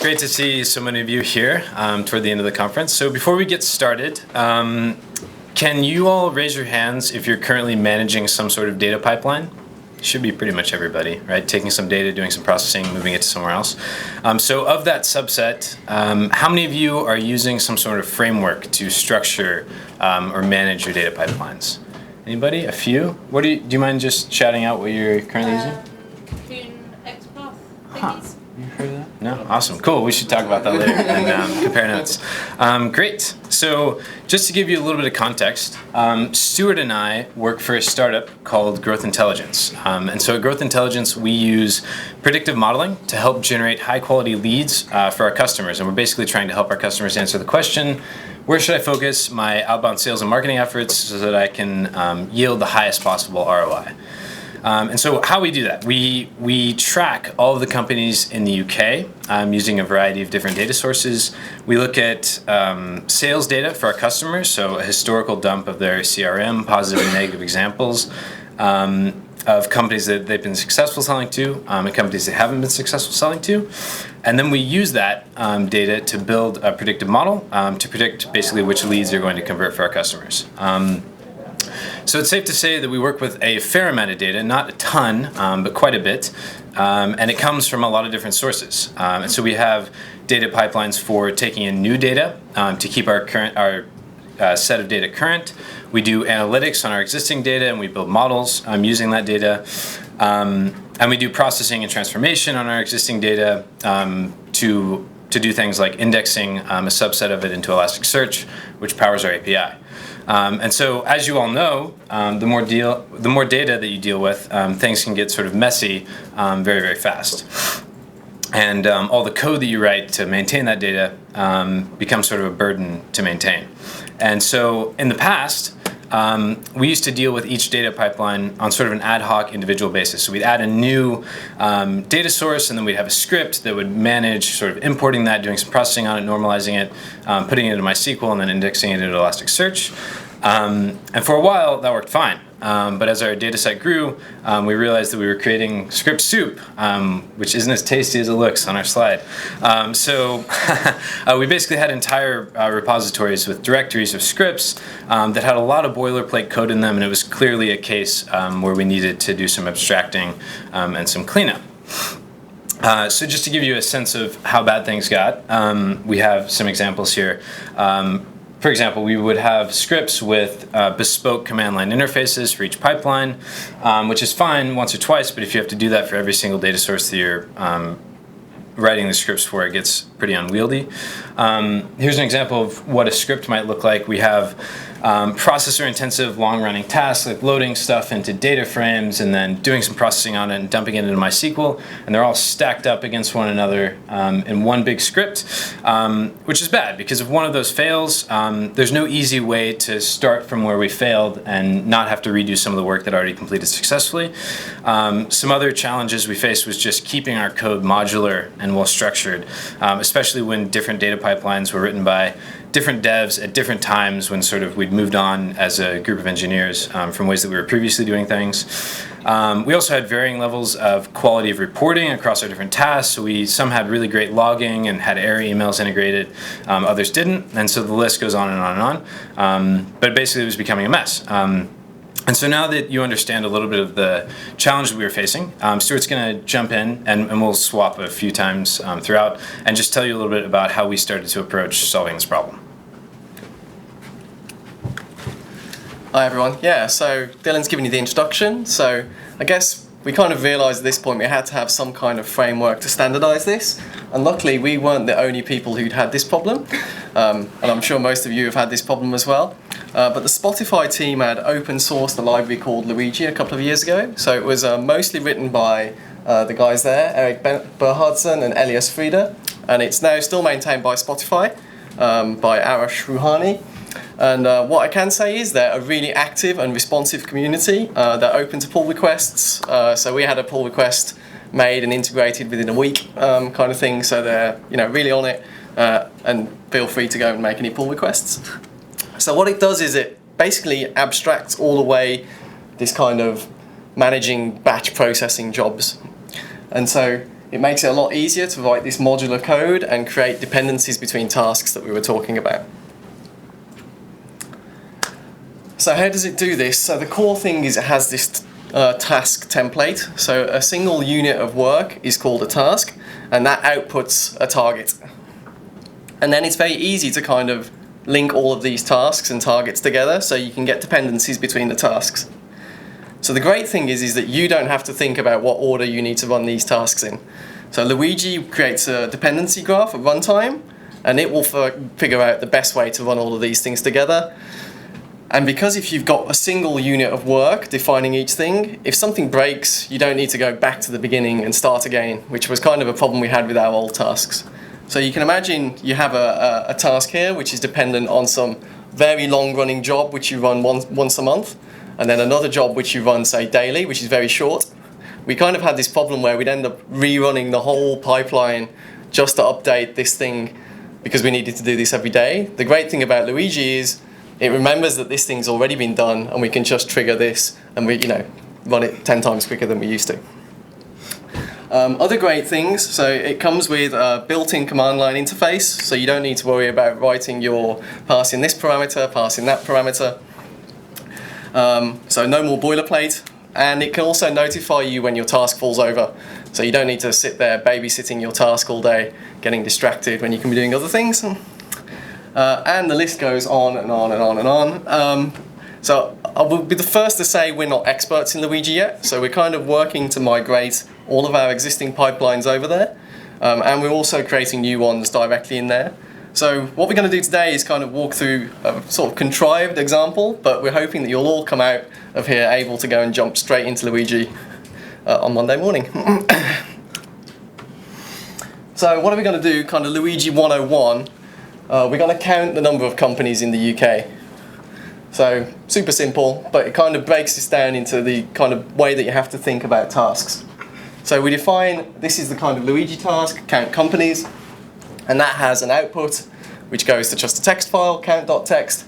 great to see so many of you here toward the end of the conference. So before we get started, can you all raise your hands if you're currently managing some sort of data pipeline? Should be pretty much everybody, right? Taking some data, doing some processing, moving it to somewhere else. So of that subset, how many of you are using some sort of framework to structure or manage your data pipelines? Anybody? A few? What do you mind just shouting out what you're currently using? Barth thingies. You heard of that? No? Awesome. Cool. We should talk about that later and compare notes. Great. So just to give you a little bit of context, Stuart and I work for a startup called Growth Intelligence. And so at Growth Intelligence, we use predictive modeling to help generate high-quality leads for our customers. And we're basically trying to help our customers answer the question, where should I focus my outbound sales and marketing efforts so that I can yield the highest possible ROI? And so how we do that, we track all of the companies in the UK using a variety of different data sources. We look at sales data for our customers, so a historical dump of their CRM, positive and negative examples of companies that they've been successful selling to and companies they haven't been successful selling to. And then we use that data to build a predictive model to predict basically which leads are going to convert for our customers. So it's safe to say that we work with a fair amount of data, not a ton, but quite a bit, and it comes from a lot of different sources. And so we have data pipelines for taking in new data to keep our set of data current. We do analytics on our existing data, and we build models using that data. And we do processing and transformation on our existing data to do things like indexing a subset of it into Elasticsearch, which powers our API. And so, as you all know, the more data that you deal with, things can get sort of messy very, very fast. And all the code that you write to maintain that data becomes sort of a burden to maintain. And so, in the past, we used to deal with each data pipeline on sort of an ad hoc individual basis. So we'd add a new data source, and then we'd have a script that would manage sort of importing that, doing some processing on it, normalizing it, putting it into MySQL, and then indexing it into Elasticsearch. And for a while, that worked fine. But as our data set grew, we realized that we were creating script soup, which isn't as tasty as it looks on our slide. So we basically had entire repositories with directories of scripts that had a lot of boilerplate code in them, and it was clearly a case where we needed to do some abstracting and some cleanup. So just to give you a sense of how bad things got, we have some examples here. For example, we would have scripts with bespoke command line interfaces for each pipeline, which is fine once or twice, but if you have to do that for every single data source that you're writing the scripts for, it gets pretty unwieldy. Here's an example of what a script might look like. We have processor-intensive, long-running tasks like loading stuff into data frames and then doing some processing on it and dumping it into MySQL, and they're all stacked up against one another in one big script, which is bad because if one of those fails, there's no easy way to start from where we failed and not have to redo some of the work that already completed successfully. Some other challenges we faced was just keeping our code modular and well-structured, especially when different data pipelines were written by different devs at different times when sort of we'd moved on as a group of engineers from ways that we were previously doing things. We also had varying levels of quality of reporting across our different tasks. So some had really great logging and had error emails integrated, others didn't, and so the list goes on and on and on. But basically it was becoming a mess. And so now that you understand a little bit of the challenge that we were facing, Stuart's going to jump in and we'll swap a few times throughout and just tell you a little bit about how we started to approach solving this problem. Hi everyone. Yeah, so Dylan's given you the introduction. So I guess we kind of realised at this point we had to have some kind of framework to standardise this. And luckily we weren't the only people who'd had this problem. And I'm sure most of you have had this problem as well. But the Spotify team had open sourced a library called Luigi a couple of years ago. So it was mostly written by the guys there, Eric Berhardsen and Elias Frieder. And it's now still maintained by Spotify, by Arash Rouhani. And what I can say is they're a really active and responsive community. They're open to pull requests. So we had a pull request made and integrated within a week, kind of thing. So they're really on it, and feel free to go and make any pull requests. So what it does is it basically abstracts all away this kind of managing batch processing jobs. And so it makes it a lot easier to write this modular code and create dependencies between tasks that we were talking about. So how does it do this? So the core thing is it has this task template. So a single unit of work is called a task, and that outputs a target. And then it's very easy to kind of link all of these tasks and targets together so you can get dependencies between the tasks. So the great thing is that you don't have to think about what order you need to run these tasks in. So Luigi creates a dependency graph at runtime, and it will figure out the best way to run all of these things together. And because if you've got a single unit of work defining each thing, if something breaks, you don't need to go back to the beginning and start again, which was kind of a problem we had with our old tasks. So you can imagine you have a task here which is dependent on some very long running job which you run once a month, and then another job which you run, say, daily, which is very short. We kind of had this problem where we'd end up rerunning the whole pipeline just to update this thing because we needed to do this every day. The great thing about Luigi is it remembers that this thing's already been done, and we can just trigger this and we, run it 10 times quicker than we used to. Other great things, so it comes with a built-in command line interface, so you don't need to worry about writing your passing this parameter, passing that parameter. So no more boilerplate, and it can also notify you when your task falls over. So you don't need to sit there babysitting your task all day, getting distracted when you can be doing other things. And the list goes on and on and on and on. So I will be the first to say we're not experts in Luigi yet, so we're kind of working to migrate all of our existing pipelines over there, and we're also creating new ones directly in there. So what we're going to do today is kind of walk through a sort of contrived example, but we're hoping that you'll all come out of here able to go and jump straight into Luigi on Monday morning. So what are we going to do, kind of Luigi 101, we're going to count the number of companies in the UK. So super simple, but it kind of breaks this down into the kind of way that you have to think about tasks. So we define, this is the kind of Luigi task, count companies, and that has an output which goes to just a text file, count.txt,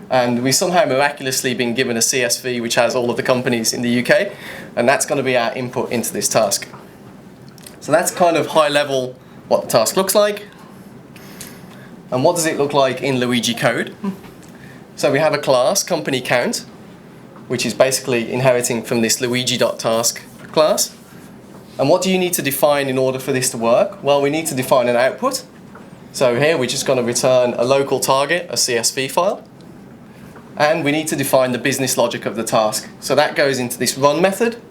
and we somehow miraculously been given a CSV which has all of the companies in the UK, and that's going to be our input into this task. So that's kind of high level what the task looks like. And what does it look like in Luigi code? So we have a class, company count, which is basically inheriting from this luigi.task class. And what do you need to define in order for this to work? Well, we need to define an output. So here we're just going to return a local target, a CSV file. And we need to define the business logic of the task. So that goes into this run method.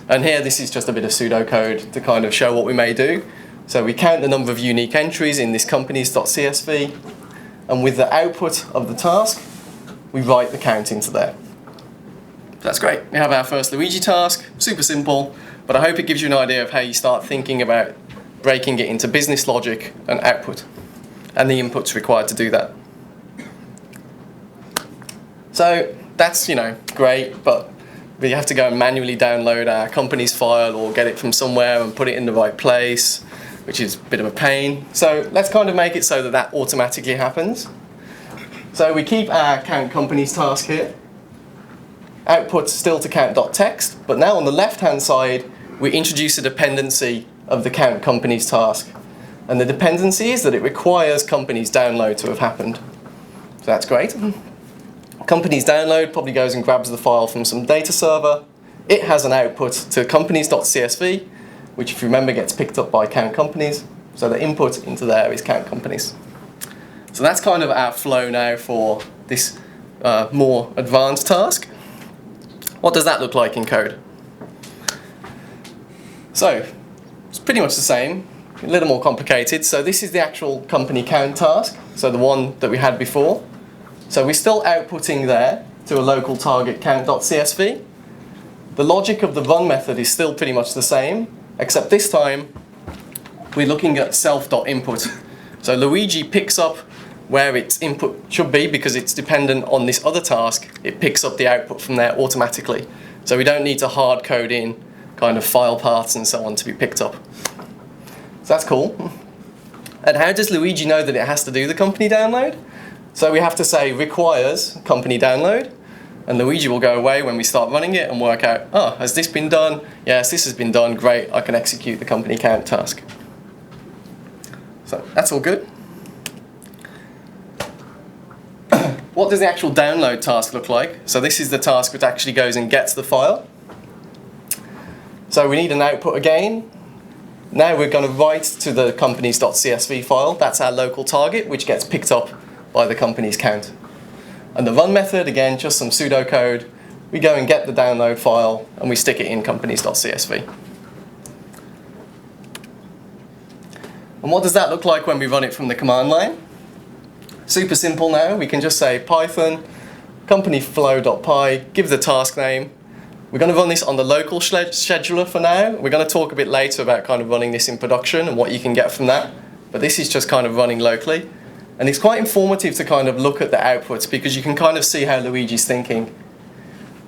And here this is just a bit of pseudocode to kind of show what we may do. So we count the number of unique entries in this companies.csv. And with the output of the task, we write the count into there. So that's great. We have our first Luigi task, super simple, but I hope it gives you an idea of how you start thinking about breaking it into business logic and output, and the inputs required to do that. So that's, great, but we have to go and manually download our company's file or get it from somewhere and put it in the right place, which is a bit of a pain. So let's kind of make it so that that automatically happens. So we keep our count companies task here. Output still to count.txt, but now on the left-hand side, we introduce a dependency of the count companies task. And the dependency is that it requires companies download to have happened. So that's great. Companies download probably goes and grabs the file from some data server. It has an output to companies.csv, which if you remember gets picked up by count companies. So the input into there is count companies. So that's kind of our flow now for this more advanced task. What does that look like in code? So it's pretty much the same, a little more complicated. So this is the actual company count task, so the one that we had before. So we're still outputting there to a local target count.csv. The logic of the run method is still pretty much the same, except this time we're looking at self.input. So Luigi picks up where its input should be because it's dependent on this other task. It picks up the output from there automatically. So we don't need to hard code in kind of file paths and so on to be picked up. So that's cool. And how does Luigi know that it has to do the company download? So we have to say requires company download. And Luigi will go away when we start running it and work out, oh, has this been done? Yes, this has been done. Great, I can execute the company count task. So that's all good. What does the actual download task look like? So this is the task which actually goes and gets the file. So we need an output again. Now we're going to write to the companies.csv file. That's our local target, which gets picked up by the company's count. And the run method, again, just some pseudocode. We go and get the download file, and we stick it in companies.csv. And what does that look like when we run it from the command line? Super simple now. We can just say Python, companyflow.py, give the task name. We're going to run this on the local scheduler for now. We're going to talk a bit later about kind of running this in production and what you can get from that. But this is just kind of running locally. And it's quite informative to kind of look at the outputs because you can kind of see how Luigi's thinking.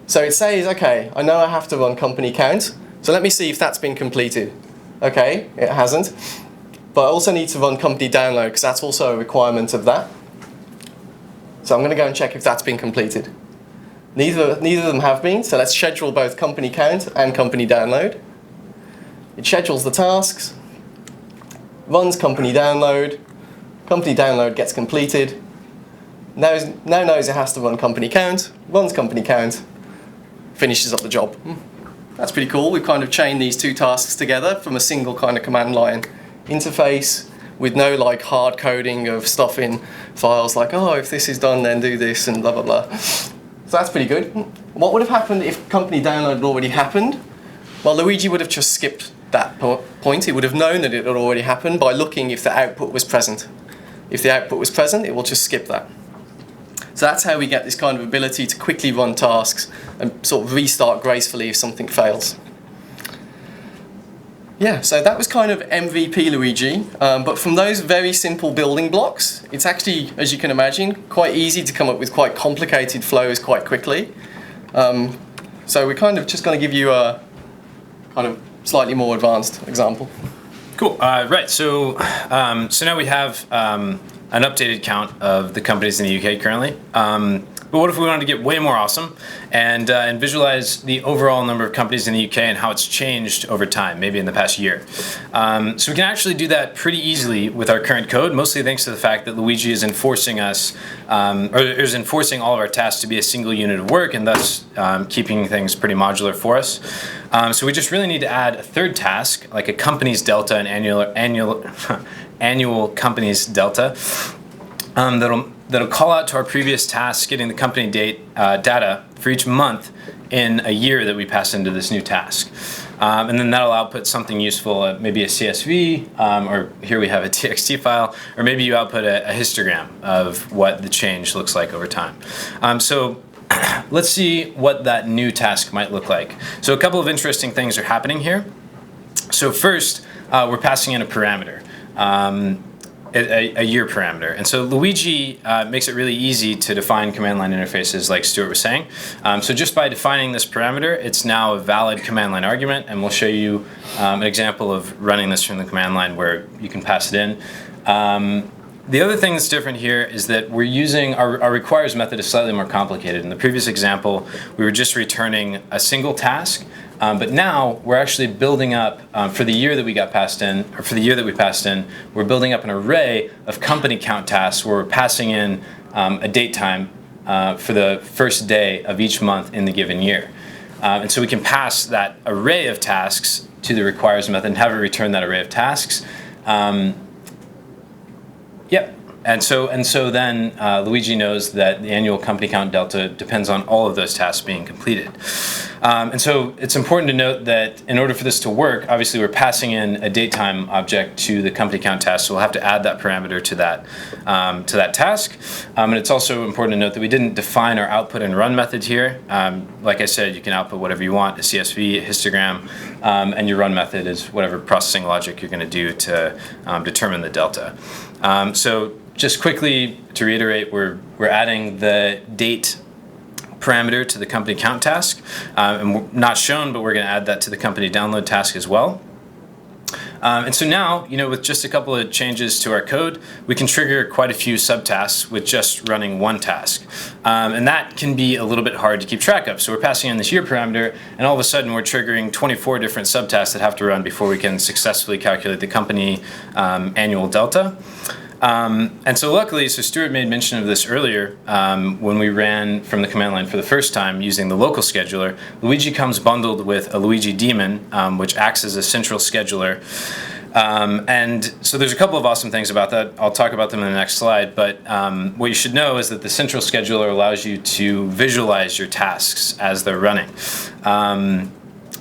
So it says, okay, I know I have to run company count. So let me see if that's been completed. Okay, it hasn't. But I also need to run company download because that's also a requirement of that. So I'm going to go and check if that's been completed. Neither of them have been, so let's schedule both company count and company download. It schedules the tasks, runs company download gets completed, now knows it has to run company count, runs company count, finishes up the job. That's pretty cool. We've kind of chained these two tasks together from a single kind of command line interface with no like hard coding of stuff in files like, oh, if this is done, then do this and blah, blah, blah. So that's pretty good. What would have happened if company download had already happened? Well, Luigi would have just skipped that point. He would have known that it had already happened by looking if the output was present. If the output was present, it will just skip that. So that's how we get this kind of ability to quickly run tasks and sort of restart gracefully if something fails. Yeah, so that was kind of MVP Luigi, but from those very simple building blocks, it's actually, as you can imagine, quite easy to come up with quite complicated flows quite quickly. So we're kind of just going to give you a kind of slightly more advanced example. Cool. Right. So now we have an updated count of the companies in the UK currently. But what if we wanted to get way more awesome and visualize the overall number of companies in the UK and how it's changed over time, maybe in the past year? So we can actually do that pretty easily with our current code, mostly thanks to the fact that Luigi is enforcing us, or is enforcing all of our tasks to be a single unit of work and thus keeping things pretty modular for us. So we just really need to add a third task, like a company's delta and annual company's delta, that'll call out to our previous tasks, getting the company data for each month in a year that we pass into this new task. And then that'll output something useful, maybe a CSV, or here we have a TXT file, or maybe you output a histogram of what the change looks like over time. So let's see what that new task might look like. So a couple of interesting things are happening here. So first, we're passing in a parameter. A year parameter. And so Luigi makes it really easy to define command line interfaces like Stuart was saying. So just by defining this parameter, it's now a valid command line argument, and we'll show you an example of running this from the command line where you can pass it in. The other thing that's different here is that we're using our requires method is slightly more complicated. In the previous example, we were just returning a single task. But now we're actually building up for the year that we got passed in, or for the year that we passed in, we're building up an array of company count tasks where we're passing in a date time for the first day of each month in the given year. And so we can pass that array of tasks to the requires method and have it return that array of tasks. Yep. And so then Luigi knows that the annual company count delta depends on all of those tasks being completed. And so it's important to note that in order for this to work, obviously we're passing in a datetime object to the company count task, so we'll have to add that parameter to that task. And it's also important to note that we didn't define our output and run method here. Like I said, you can output whatever you want, a CSV, a histogram, and your run method is whatever processing logic you're going to do to determine the delta. So just quickly to reiterate, we're adding the date parameter to the company count task, and we're not shown, but we're going to add that to the company download task as well. And so now, with just a couple of changes to our code, we can trigger quite a few subtasks with just running one task. And that can be a little bit hard to keep track of. So we're passing in this year parameter, and all of a sudden we're triggering 24 different subtasks that have to run before we can successfully calculate the company annual delta. And so luckily, Stuart made mention of this earlier, when we ran from the command line for the first time using the local scheduler. Luigi comes bundled with a Luigi daemon, which acts as a central scheduler. And so there's a couple of awesome things about that. I'll talk about them in the next slide, but what you should know is that the central scheduler allows you to visualize your tasks as they're running.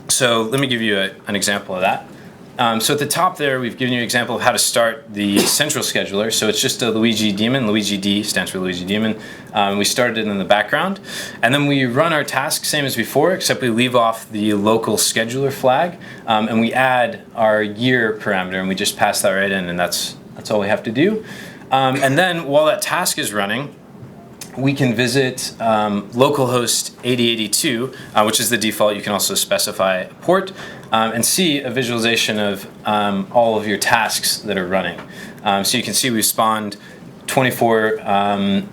So let me give you an example of that. So at the top there, we've given you an example of how to start the central scheduler. So it's just a Luigi daemon. Luigi D stands for Luigi daemon. We started it in the background. And then we run our task same as before, except we leave off the local scheduler flag. And we add our year parameter, and we just pass that right in, and that's all we have to do. And then while that task is running, we can visit localhost 8082, which is the default. You can also specify a port, and see a visualization of all of your tasks that are running. So you can see we've spawned 24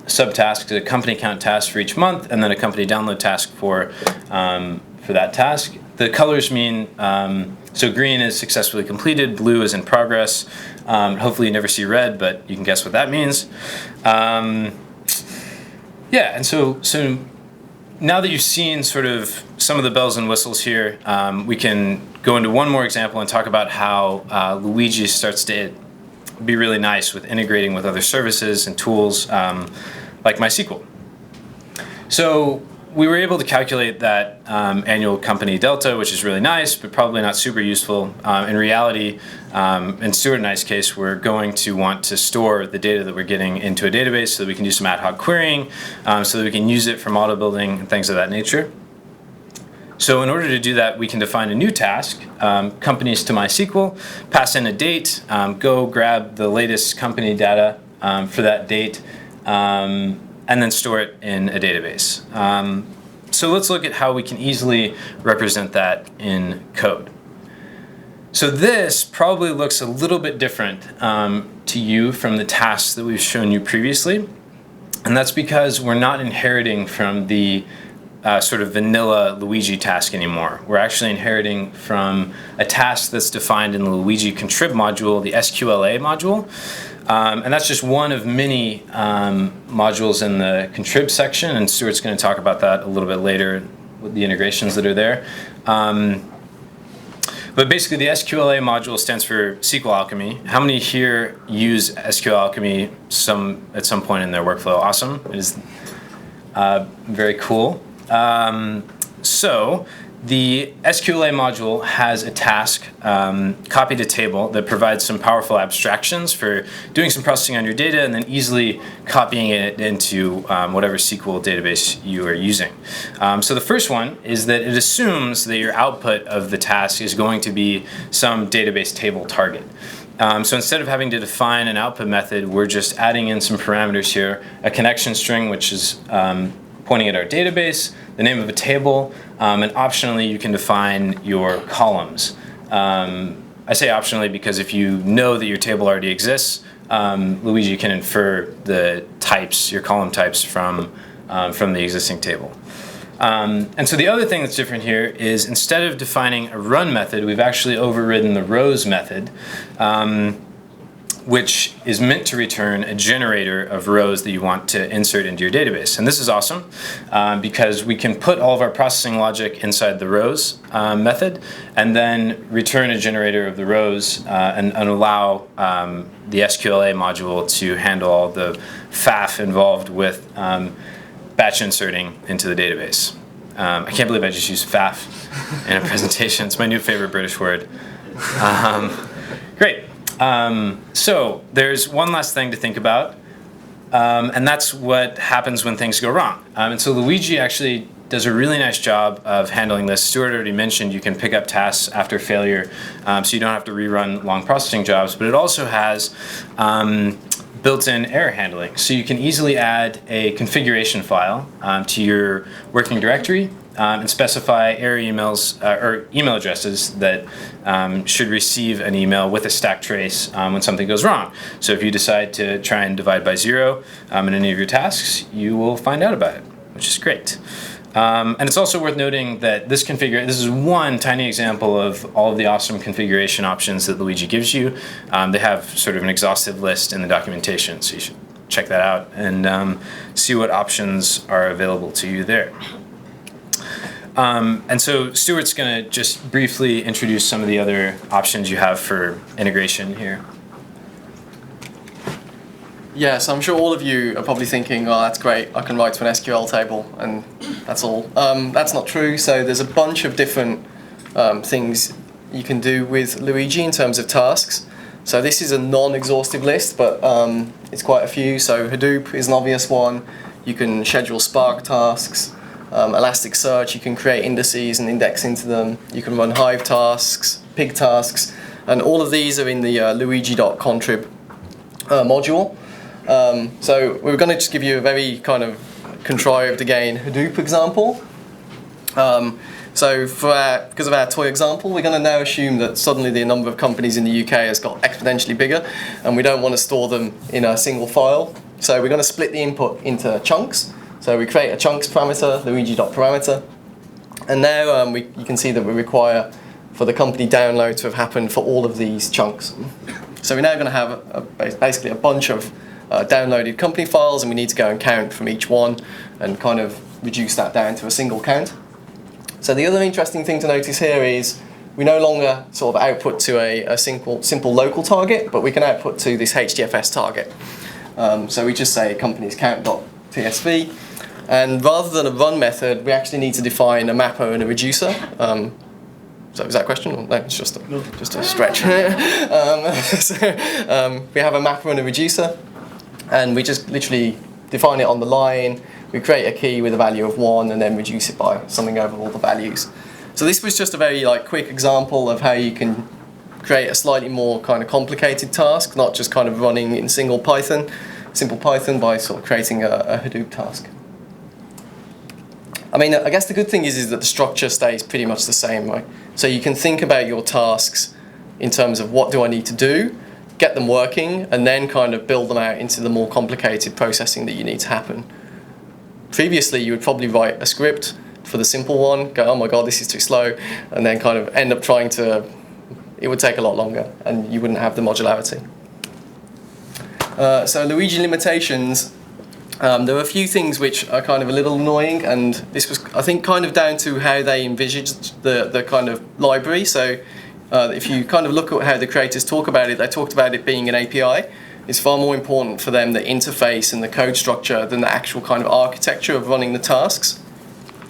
subtasks, a company count task for each month, and then a company download task for that task. The colors mean, so green is successfully completed, blue is in progress. Hopefully you never see red, but you can guess what that means. Yeah, and so now that you've seen sort of some of the bells and whistles here, we can go into one more example and talk about how Luigi starts to be really nice with integrating with other services and tools like MySQL. So we were able to calculate that annual company delta, which is really nice, but probably not super useful. In reality, in Stuart and I's case, we're going to want to store the data that we're getting into a database so that we can do some ad hoc querying, so that we can use it for model building and things of that nature. So in order to do that, we can define a new task, companies to MySQL, pass in a date, go grab the latest company data for that date, and then store it in a database. So let's look at how we can easily represent that in code. So this probably looks a little bit different to you from the tasks that we've shown you previously. And that's because we're not inheriting from the sort of vanilla Luigi task anymore. We're actually inheriting from a task that's defined in the Luigi contrib module, the SQLA module. And that's just one of many modules in the contrib section, and Stuart's going to talk about that a little bit later with the integrations that are there. But basically, the SQLA module stands for SQL Alchemy. How many here use SQL Alchemy at some point in their workflow? Awesome. It is very cool. So the SQLA module has a task, copy to table, that provides some powerful abstractions for doing some processing on your data and then easily copying it into whatever SQL database you are using. So the first one is that it assumes that your output of the task is going to be some database table target. So instead of having to define an output method, we're just adding in some parameters here, a connection string, which is pointing at our database, the name of a table, and optionally you can define your columns. I say optionally because if you know that your table already exists, Luigi can infer the types, your column types from the existing table. And so the other thing that's different here is instead of defining a run method, we've actually overridden the rows method, which is meant to return a generator of rows that you want to insert into your database. And this is awesome because we can put all of our processing logic inside the rows method and then return a generator of the rows and allow the SQLA module to handle all the faff involved with batch inserting into the database. I can't believe I just used faff in a presentation. It's my new favorite British word. Great. So there's one last thing to think about, and that's what happens when things go wrong. And so Luigi actually does a really nice job of handling this. Stuart already mentioned you can pick up tasks after failure, so you don't have to rerun long processing jobs, but it also has built-in error handling. So you can easily add a configuration file to your working directory, and specify error emails or email addresses that should receive an email with a stack trace when something goes wrong. So if you decide to try and divide by 0 in any of your tasks, you will find out about it, which is great. And it's also worth noting that this is one tiny example of all of the awesome configuration options that Luigi gives you. They have sort of an exhaustive list in the documentation, so you should check that out and see what options are available to you there. And so Stuart's going to just briefly introduce some of the other options you have for integration here. Yeah, so I'm sure all of you are probably thinking, oh, that's great, I can write to an SQL table and that's all. That's not true. So there's a bunch of different things you can do with Luigi in terms of tasks. So this is a non-exhaustive list, but it's quite a few. So Hadoop is an obvious one. You can schedule Spark tasks. Elasticsearch, you can create indices and index into them. You can run Hive tasks, Pig tasks, and all of these are in the luigi.contrib module. So we're going to just give you a very kind of contrived, again, Hadoop example. So because of our toy example, we're going to now assume that suddenly the number of companies in the UK has got exponentially bigger, and we don't want to store them in a single file. So we're going to split the input into chunks. So we create a chunks parameter, luigi.parameter, and now you can see that we require for the company download to have happened for all of these chunks. So we're now going to have basically a bunch of downloaded company files, and we need to go and count from each one and kind of reduce that down to a single count. So the other interesting thing to notice here is we no longer sort of output to a simple local target, but we can output to this HDFS target. So we just say companies count.tsv, and rather than a run method, we actually need to define a mapper and a reducer. So is that a question? No, it's just a stretch. We have a mapper and a reducer, and we just literally define it on the line. We create a key with a value of 1 and then reduce it by summing over all the values. So this was just a very quick example of how you can create a slightly more kind of complicated task, not just kind of running in simple Python by sort of creating a Hadoop task. I mean, I guess the good thing is that the structure stays pretty much the same, right? So you can think about your tasks in terms of what do I need to do, get them working, and then kind of build them out into the more complicated processing that you need to happen. Previously, you would probably write a script for the simple one, go, oh my god, this is too slow, and then kind of end up trying to, it would take a lot longer, and you wouldn't have the modularity. So Luigi limitations, there were a few things which are kind of a little annoying, and this was, I think, kind of down to how they envisaged the kind of library. So if you kind of look at how the creators talk about it, they talked about it being an API. It's far more important for them the interface and the code structure than the actual kind of architecture of running the tasks.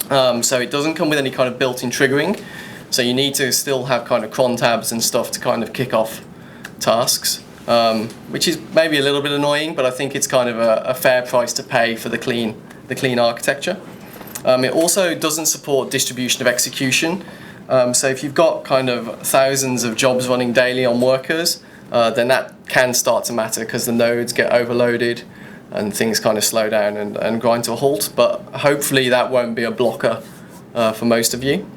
So it doesn't come with any kind of built-in triggering. So you need to still have kind of cron tabs and stuff to kind of kick off tasks, which is maybe a little bit annoying, but I think it's kind of a fair price to pay for the clean architecture. It also doesn't support distribution of execution. So if you've got kind of thousands of jobs running daily on workers, then that can start to matter because the nodes get overloaded and things kind of slow down and grind to a halt. But hopefully that won't be a blocker for most of you.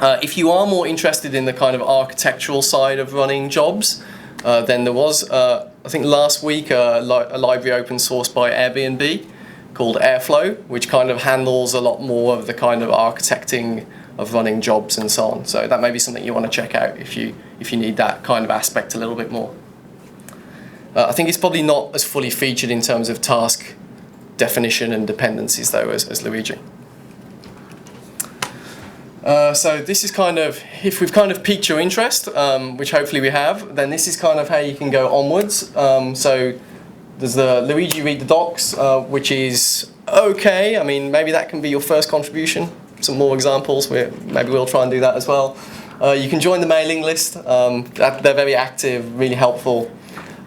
If you are more interested in the kind of architectural side of running jobs, then there was, I think last week, a library open sourced by Airbnb called Airflow, which kind of handles a lot more of the kind of architecting of running jobs and so on. So that may be something you want to check out if you need that kind of aspect a little bit more. I think it's probably not as fully featured in terms of task definition and dependencies though as Luigi. So this is kind of, if we've kind of piqued your interest, which hopefully we have, then this is kind of how you can go onwards. So there's the Luigi read the docs, which is okay. I mean, maybe that can be your first contribution. Some more examples, maybe we'll try and do that as well. You can join the mailing list. They're very active, really helpful.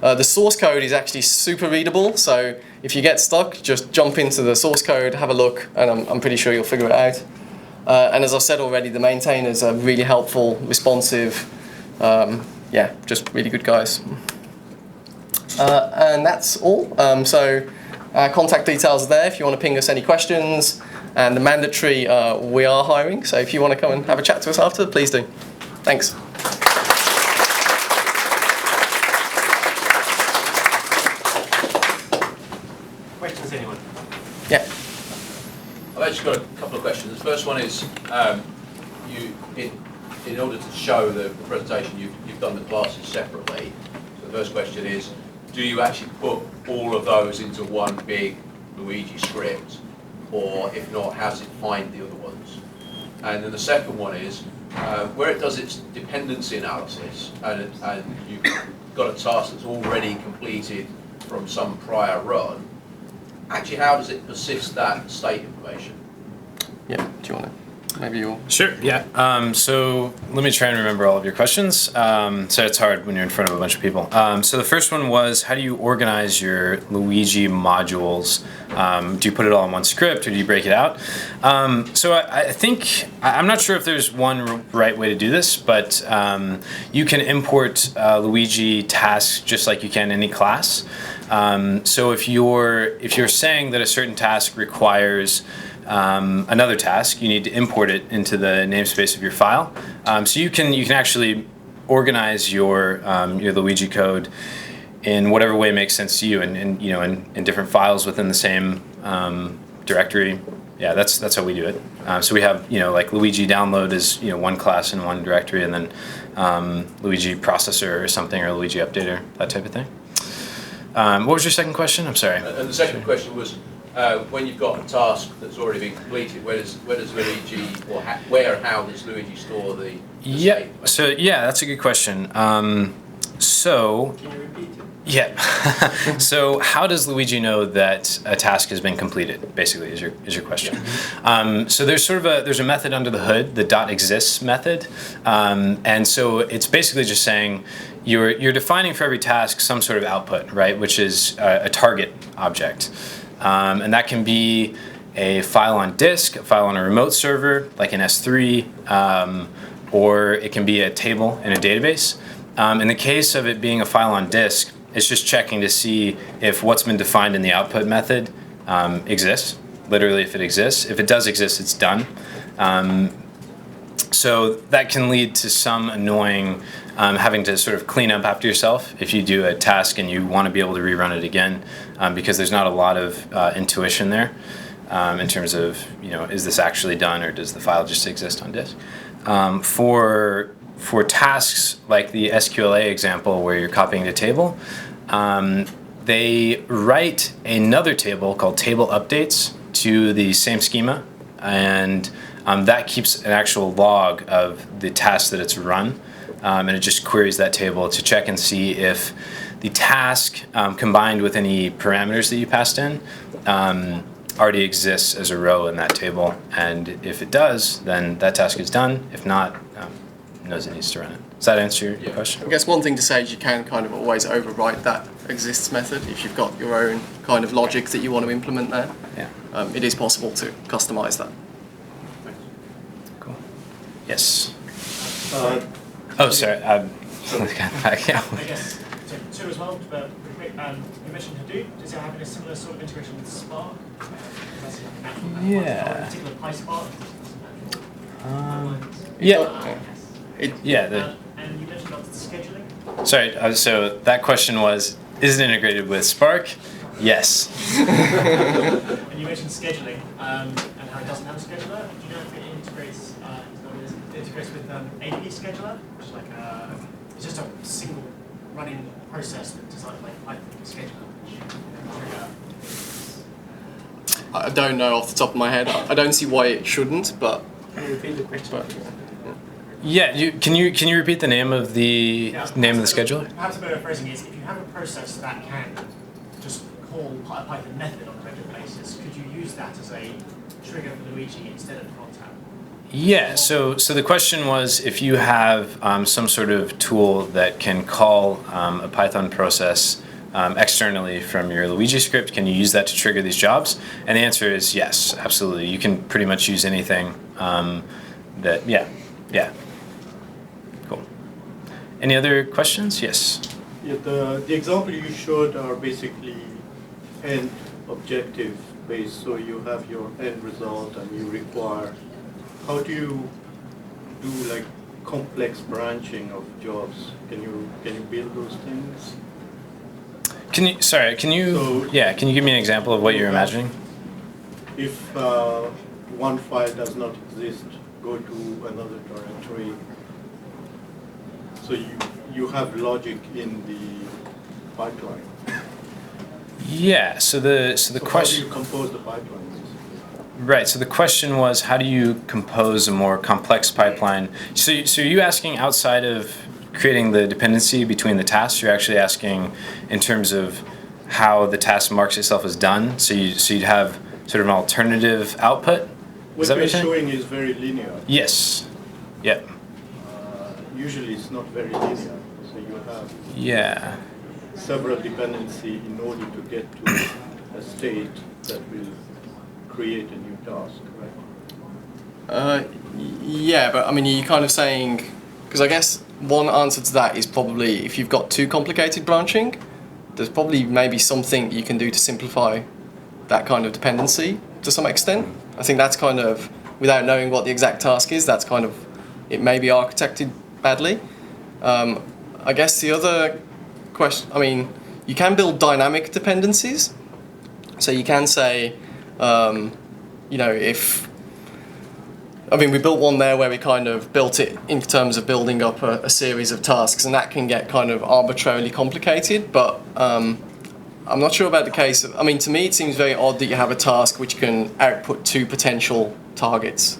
The source code is actually super readable, so if you get stuck, just jump into the source code, have a look, and I'm pretty sure you'll figure it out. And as I've said already, the maintainers are really helpful, responsive, yeah, just really good guys. And that's all. So our contact details are there if you want to ping us any questions. And the mandatory, we are hiring, so if you want to come and have a chat to us after, please do. Thanks. Questions, anyone? Yeah. I've actually got a couple of questions. The first one is, in order to show the presentation, you've done the classes separately. So the first question is, do you actually put all of those into one big Luigi script? Or if not, how does it find the other ones? And then the second one is, where it does its dependency analysis, and you've got a task that's already completed from some prior run, actually how does it persist that state information? Yeah, do you want to? Maybe you'll... Sure, yeah. So let me try and remember all of your questions. So it's hard when you're in front of a bunch of people. So the first one was, how do you organize your Luigi modules? Do you put it all in one script, or do you break it out? So I think, I'm not sure if there's one right way to do this, but you can import Luigi tasks just like you can any class. So if you're saying that a certain task requires another task, you need to import it into the namespace of your file. So you can actually organize your Luigi code in whatever way makes sense to you, and in different files within the same directory. Yeah, that's how we do it. So we have like Luigi download is one class in one directory, and then Luigi processor or something, or Luigi updater, that type of thing. What was your second question? I'm sorry. And the second question was, when you've got a task that's already been completed, where does Luigi, or where and how does Luigi store the Yeah. state? So yeah, that's a good question. So Can you repeat it? yeah. So how does Luigi know that a task has been completed? Basically, is your question. So there's there's a method under the hood, the .exists method, and so it's basically just saying you're defining for every task some sort of output, right? Which is a target object. And that can be a file on disk, a file on a remote server, like an S3, or it can be a table in a database. In the case of it being a file on disk, it's just checking to see if what's been defined in the output method exists, literally if it exists. If it does exist, it's done. So that can lead to some annoying having to sort of clean up after yourself if you do a task and you want to be able to rerun it again, because there's not a lot of intuition there in terms of, is this actually done, or does the file just exist on disk? For tasks like the SQLA example where you're copying the table, they write another table called table updates to the same schema, and that keeps an actual log of the task that it's run. And it just queries that table to check and see if the task combined with any parameters that you passed in already exists as a row in that table. And if it does, then that task is done. If not, it knows it needs to run it. Does that answer your question? I guess one thing to say is you can kind of always overwrite that exists method if you've got your own kind of logic that you want to implement there. Yeah. It is possible to customize that. Cool. Yes. Uh, Sorry. I Yeah. guess two as well, but quick. You mentioned Hadoop. Does it have a similar sort of integration with Spark? That's like a natural Yeah. in particular PySpark. Yeah. Yeah. And you mentioned about scheduling. Sorry. So that question was, is it integrated with Spark? Yes. And you mentioned scheduling and how it doesn't have a scheduler. Do you know if it integrates? With AP scheduler, which is like it's just a single running process that designed like Python scheduler. I don't know off the top of my head. I don't see why it shouldn't, but... Can you repeat the question? Yeah. Can you repeat the name of the scheduler? Perhaps a better phrasing is, if you have a process that can just call a Python method on a regular basis, could you use that as a trigger for Luigi instead of contab? Yeah, so the question was, if you have some sort of tool that can call a Python process externally from your Luigi script, can you use that to trigger these jobs? And the answer is yes, absolutely. You can pretty much use anything yeah. Cool. Any other questions? Yes. Yeah, the example you showed are basically end objective based, so you have your end result and you require, how do you do like complex branching of jobs? Can you build those things? Can you can you give me an example of what you're imagining? If one file does not exist, go to another directory. So you have logic in the pipeline. Yeah. So the question. How do you compose the pipelines? Right. So the question was, how do you compose a more complex pipeline? So are you asking outside of creating the dependency between the tasks? You're actually asking in terms of how the task marks itself as done. So you'd have sort of an alternative output. What Is that you're what you're saying? showing is very linear. Yes. Yep. Usually it's not very linear. So you have Yeah. several dependency in order to get to a state that will create a new task, right? Yeah, but I mean, you're kind of saying, because I guess one answer to that is probably if you've got too complicated branching, there's probably maybe something you can do to simplify that kind of dependency to some extent. I think that's kind of, without knowing what the exact task is, that's kind of, it may be architected badly. I guess the other question, I mean, you can build dynamic dependencies. So you can say, you know, we built one there where we kind of built it in terms of building up a series of tasks, and that can get kind of arbitrarily complicated, but I'm not sure about the case of, I mean, to me it seems very odd that you have a task which can output two potential targets.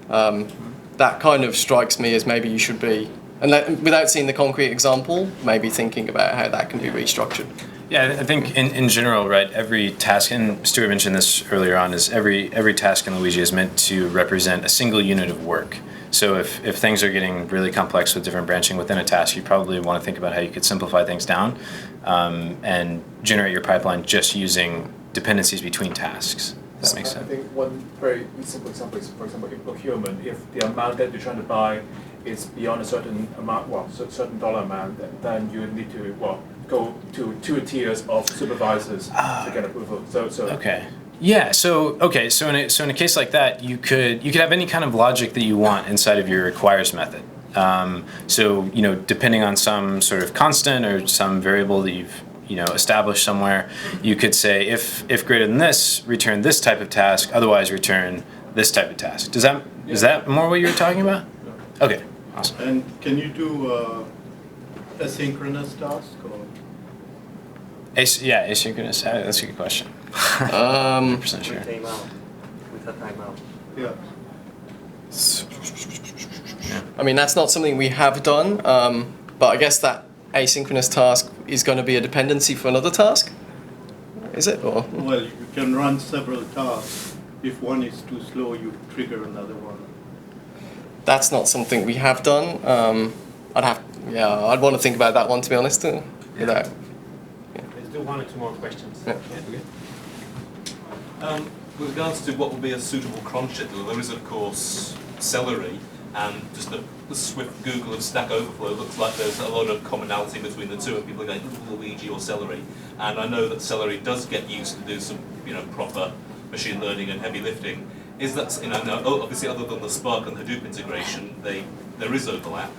That kind of strikes me as maybe you should be, and without seeing the concrete example, maybe thinking about how that can be restructured. Yeah, I think in general, right, every task, and Stuart mentioned this earlier on, is every task in Luigi is meant to represent a single unit of work. So if things are getting really complex with different branching within a task, you probably want to think about how you could simplify things down and generate your pipeline just using dependencies between tasks. Does that make sense? I think one very simple example is, for example, in procurement, if the amount that you're trying to buy is beyond a certain amount, certain dollar amount, then you would need to, go to two tiers of supervisors to get approval. So okay. Yeah. So in a case like that, you could have any kind of logic that you want inside of your requires method. So depending on some sort of constant or some variable that you've established somewhere, you could say if greater than this, return this type of task. Otherwise, return this type of task. Is that more what you were talking about? Okay. Awesome. And can you do asynchronous task or? Asynchronous. That's a good question. 100% sure. With a timeout. Yeah. I mean, that's not something we have done, but I guess that asynchronous task is going to be a dependency for another task? Is it? Or? Well, you can run several tasks. If one is too slow, you trigger another one. That's not something we have done. I'd want to think about that one, to be honest. Without. Let's do one or two more questions. Yeah. With regards to what would be a suitable cron schedule, there is of course Celery, and just a swift Google of Stack Overflow looks like there's a lot of commonality between the two, and people are going Luigi or Celery. And I know that Celery does get used to do some proper machine learning and heavy lifting. Is that now, obviously other than the Spark and Hadoop integration, there is overlap.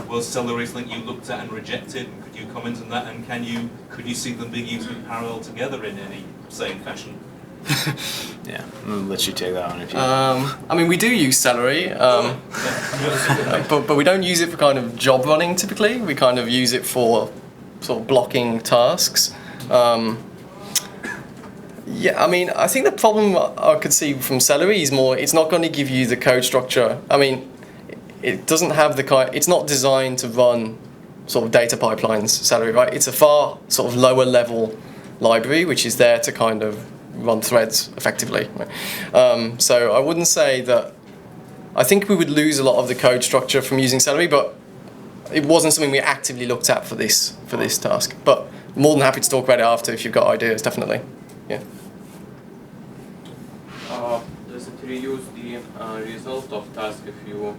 Was Celery something you looked at and rejected? Could you comment on that? And could you see them being used in parallel together in any sane fashion? Yeah, I'm gonna let you take that one if you. I mean, we do use Celery, but we don't use it for kind of job running typically. We kind of use it for sort of blocking tasks. Yeah, I mean, I think the problem I could see from Celery is more, it's not going to give you the code structure. I mean, it doesn't have it's not designed to run sort of data pipelines, Celery, right? It's a far sort of lower level library, which is there to kind of run threads effectively. Right? So I wouldn't say that, I think we would lose a lot of the code structure from using Celery, but it wasn't something we actively looked at for this task. But more than happy to talk about it after if you've got ideas, definitely. Yeah. Does it reuse the result of task if you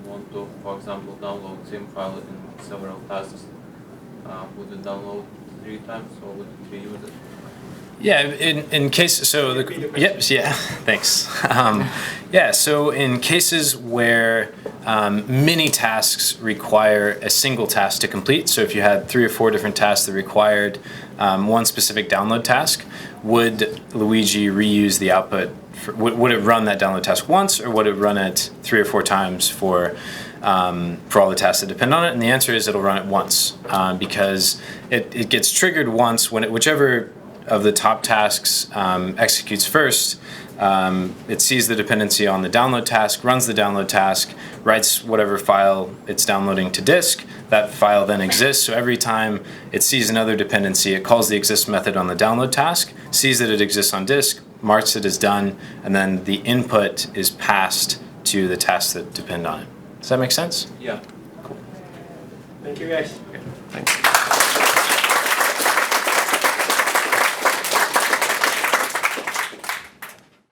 want to, for example, download same file in several tasks? Would it download 3 times or would it reuse it? Yeah, in case, so thanks. Yeah, so in cases where many tasks require a single task to complete, so if you had 3 or 4 different tasks that required one specific download task, would Luigi reuse the output? Would it run that download task once, or would it run it 3 or 4 times for all the tasks that depend on it? And the answer is it'll run it once, because it gets triggered once when whichever of the top tasks executes first. It sees the dependency on the download task, runs the download task, writes whatever file it's downloading to disk. That file then exists, so every time it sees another dependency, it calls the exist method on the download task, sees that it exists on disk, marks it as done, and then the input is passed to the tasks that depend on it. Does that make sense? Yeah. Thank you, guys. Thanks.